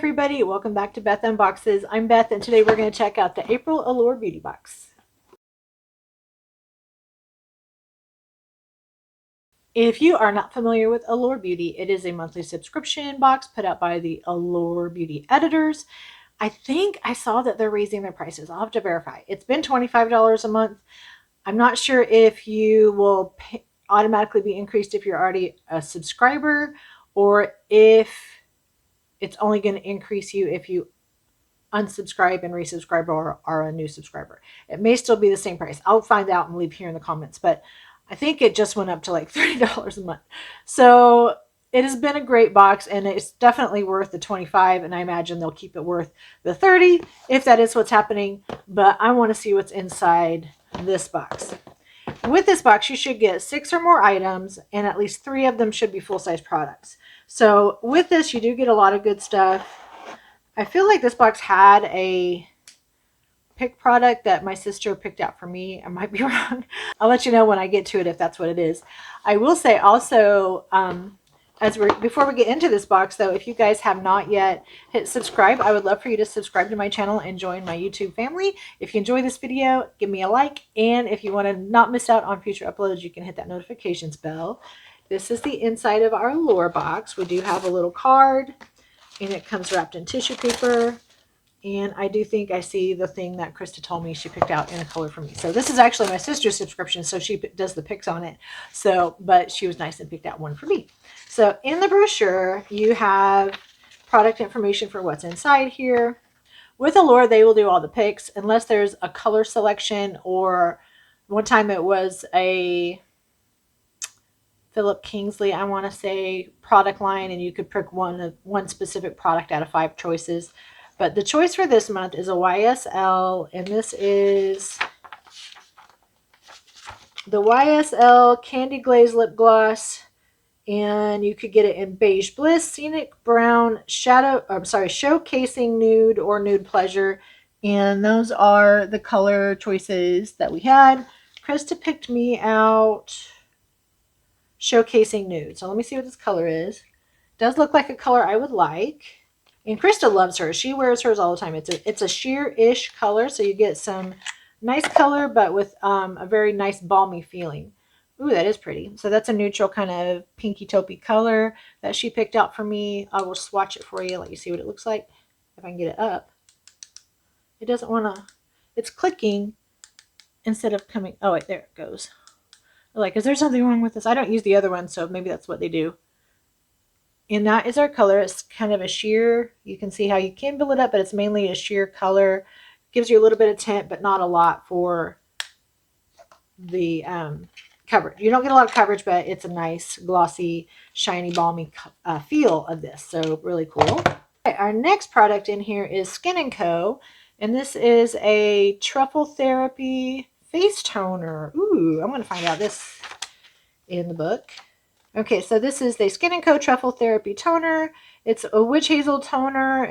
everybody, welcome back to Beth Unboxes. I'm Beth and today we're going to check out the April Allure Beauty Box. If you are not familiar with Allure Beauty, it is a monthly subscription box put out by the Allure Beauty editors. I think I saw that they're raising their prices. I'll have to verify. It's been $25 a month. I'm not sure if you will automatically be increased if you're already a subscriber or if it's only going to increase you if you unsubscribe and resubscribe or are a new subscriber. It may still be the same price. I'll find out and leave here in the comments, but I think it just went up to like $30 a month. So it has been a great box and it's definitely worth the $25, and I imagine they'll keep it worth the $30 if that is what's happening, but I want to see what's inside this box. With this box, you should get 6 or more items, and at least 3 of them should be full-size products. So with this, you do get a lot of good stuff. I feel like this box had a pick product that my sister picked out for me. I might be wrong. I'll let you know when I get to it if that's what it is. I will say also, before we get into this box though, if you guys have not yet hit subscribe, I would love for you to subscribe to my channel and join my YouTube family. If you enjoy this video, give me a like, and if you want to not miss out on future uploads, you can hit that notifications bell. This is the inside of our Allure box. We do have a little card, and it comes wrapped in tissue paper. And I do think I see the thing that Krista told me she picked out in a color for me. So this is actually my sister's subscription, so she does the picks on it. So, but she was nice and picked out one for me. So in the brochure, you have product information for what's inside here. With Allure, they will do all the picks unless there's a color selection, or one time it was a Philip Kingsley, I want to say, product line, and you could pick one specific product out of 5 choices. But the choice for this month is a YSL, and this is the YSL Candy Glaze Lip Gloss, and you could get it in Beige Bliss, Scenic Brown, Showcasing Nude, or Nude Pleasure. And those are the color choices that we had. Krista picked me out Showcasing Nude. So let me see what this color is. It does look like a color I would like. And Krista loves hers. She wears hers all the time. It's a sheer-ish color, so you get some nice color, but with a very nice balmy feeling. Ooh, that is pretty. So that's a neutral kind of pinky taupey color that she picked out for me. I will swatch it for you, let you see what it looks like. If I can get it up. It doesn't want to, it's clicking instead of coming. Oh, wait, there it goes. Like, is there something wrong with this? I don't use the other one, so maybe that's what they do. And that is our color. It's kind of a sheer. You can see how you can build it up, but it's mainly a sheer color. Gives you a little bit of tint, but not a lot for the coverage. You don't get a lot of coverage, but it's a nice, glossy, shiny, balmy feel of this. So really cool. Okay, our next product in here is Skin & Co. And this is a Truffle Therapy Face Toner. Ooh, I'm going to find out this in the book. Okay, so this is the Skin & Co. Truffle Therapy Toner. It's a witch hazel toner.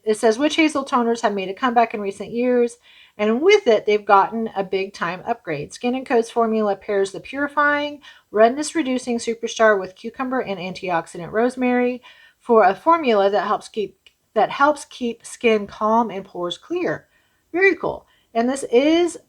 It says witch hazel toners have made a comeback in recent years, and with it, they've gotten a big-time upgrade. Skin & Co.'s formula pairs the purifying, redness-reducing superstar with cucumber and antioxidant rosemary for a formula that helps keep skin calm and pores clear. Very cool. And this is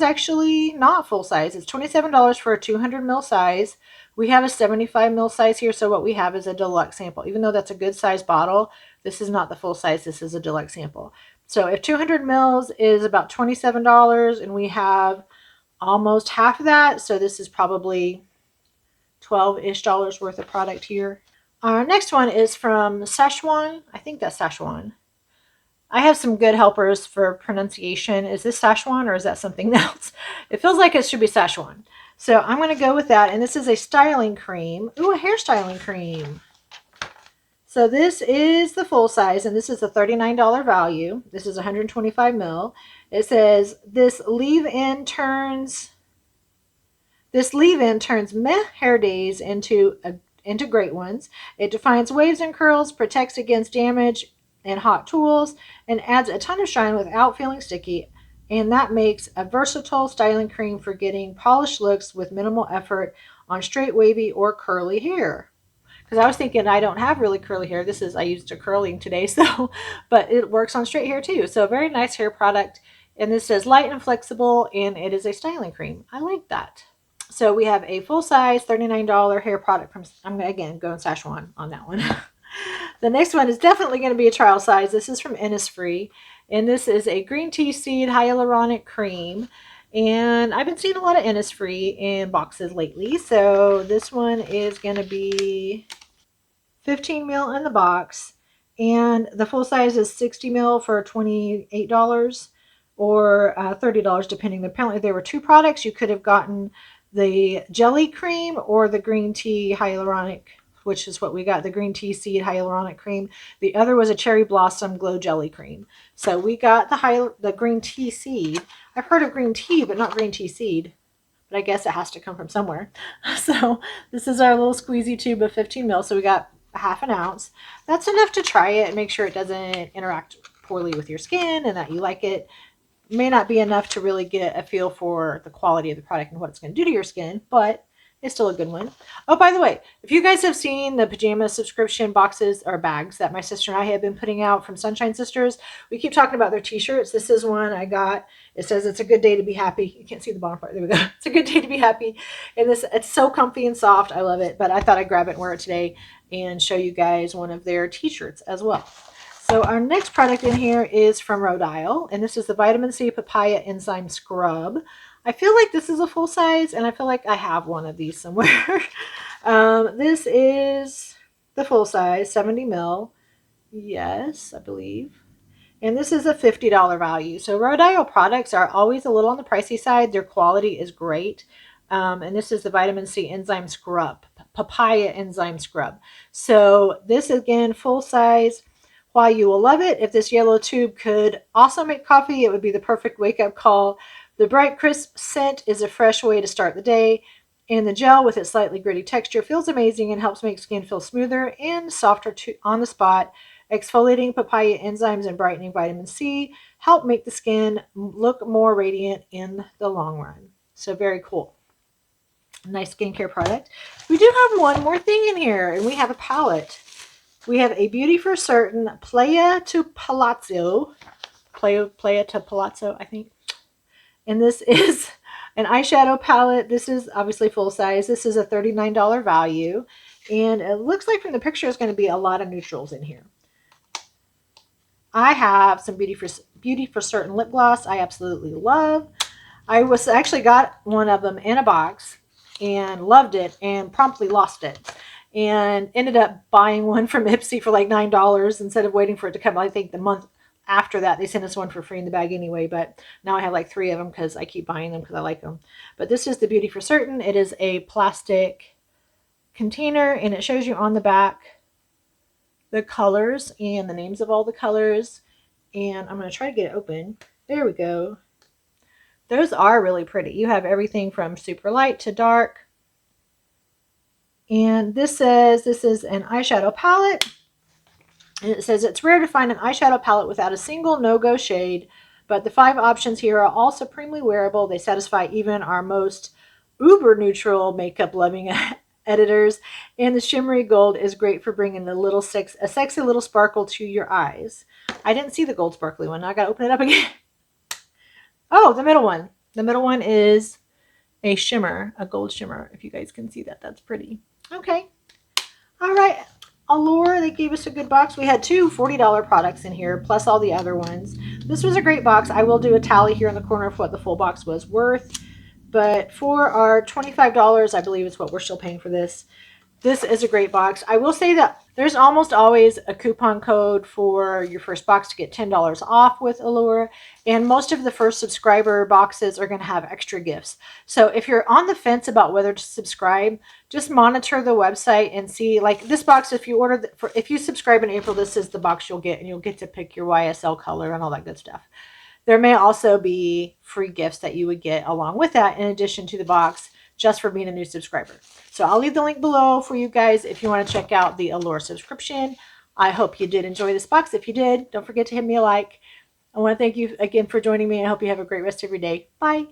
actually not full size. It's $27 for a 200 ml size. We have a 75 ml size here, so what we have is a deluxe sample. Even though that's a good size bottle, this is not the full size. This is a deluxe sample. So if 200 mils is about $27, and we have almost half of that, so this is probably $12-ish worth of product here. Our next one is from Szechuan. I think that's Szechuan. I have some good helpers for pronunciation. Is this Szechuan or is that something else? It feels like it should be Szechuan. So I'm going to go with that. And this is a styling cream. Ooh, a hair styling cream. So this is the full size, and this is a $39 value. This is 125 ml. It says this leave-in turns meh hair days into great ones. It defines waves and curls, protects against damage and hot tools, and adds a ton of shine without feeling sticky. And that makes a versatile styling cream for getting polished looks with minimal effort on straight, wavy, or curly hair. because I was thinking I don't have really curly hair. I used a curling today, so, but it works on straight hair too. So very nice hair product. And this says light and flexible, and it is a styling cream. I like that. So we have a full size $39 hair product from, I'm again going Szechuan on that one. The next one is definitely going to be a trial size. This is from Innisfree, and this is a green tea seed hyaluronic cream. And I've been seeing a lot of Innisfree in boxes lately. So this one is going to be 15 mil in the box, and the full size is 60 mil for $28 or $30 depending. Apparently there were two products. You could have gotten the jelly cream or the green tea hyaluronic, which is what we got, the green tea seed hyaluronic cream. The other was a cherry blossom glow jelly cream. So we got the green tea seed. I've heard of green tea, but not green tea seed. But I guess it has to come from somewhere. So this is our little squeezy tube of 15 mil. So we got a half an ounce. That's enough to try it and make sure it doesn't interact poorly with your skin and that you like it. May not be enough to really get a feel for the quality of the product and what it's going to do to your skin, but it's still a good one. Oh, by the way, if you guys have seen the pajama subscription boxes or bags that my sister and I have been putting out from Sunshine Sisters, we keep talking about their t-shirts. This is one I got. It says it's a good day to be happy. You can't see the bottom part. There we go. It's a good day to be happy. And it's so comfy and soft. I love it. But I thought I'd grab it and wear it today and show you guys one of their t-shirts as well. So our next product in here is from Rhode Isle, and this is the Vitamin C Papaya Enzyme Scrub. I feel like this is a full size, and I feel like I have one of these somewhere. This is the full size, 70 mil. Yes, I believe. And this is a $50 value. So Rhode Isle products are always a little on the pricey side. Their quality is great. And this is the Vitamin C Enzyme Scrub, Papaya Enzyme Scrub. So this, again, full size. While you will love it, if this yellow tube could also make coffee, it would be the perfect wake-up call. The bright, crisp scent is a fresh way to start the day, and the gel with its slightly gritty texture feels amazing and helps make skin feel smoother and softer on the spot. Exfoliating papaya enzymes and brightening vitamin C help make the skin look more radiant in the long run. So very cool. Nice skincare product. We do have one more thing in here, and we have a palette. We have a Beauty for Certain Playa to Palazzo. Playa to Palazzo, I think. And this is an eyeshadow palette. This is obviously full size. This is a $39 value. And it looks like from the picture it's going to be a lot of neutrals in here. I have some Beauty for Certain lip gloss I absolutely love. I actually got one of them in a box and loved it and promptly lost it. And ended up buying one from Ipsy for like $9 instead of waiting for it to come. I think the month after that, they sent us one for free in the bag anyway, but now I have like 3 of them because I keep buying them because I like them. But this is the Beauty for Certain. It is a plastic container, and it shows you on the back the colors and the names of all the colors. And I'm going to try to get it open. There we go. Those are really pretty. You have everything from super light to dark. And this says this is an eyeshadow palette. And it says it's rare to find an eyeshadow palette without a single no-go shade, but the 5 options here are all supremely wearable. They satisfy even our most uber neutral makeup loving editors. And the shimmery gold is great for bringing a sexy little sparkle to your eyes. I didn't see the gold sparkly one. Now I got to open it up again. Oh, the middle one. The middle one is a shimmer, a gold shimmer. If you guys can see that, that's pretty. Okay. All right. Allure, they gave us a good box. We had 2 $40 products in here, plus all the other ones. This was a great box. I will do a tally here in the corner of what the full box was worth. But for our $25, I believe is what we're still paying for this. This is a great box. I will say that there's almost always a coupon code for your first box to get $10 off with Allure. And most of the first subscriber boxes are going to have extra gifts. So if you're on the fence about whether to subscribe, just monitor the website and see, like this box, if you subscribe in April, this is the box you'll get, and you'll get to pick your YSL color and all that good stuff. There may also be free gifts that you would get along with that in addition to the box, just for being a new subscriber. So I'll leave the link below for you guys if you want to check out the Allure subscription. I hope you did enjoy this box. If you did, don't forget to hit me a like. I want to thank you again for joining me. I hope you have a great rest of your day. Bye.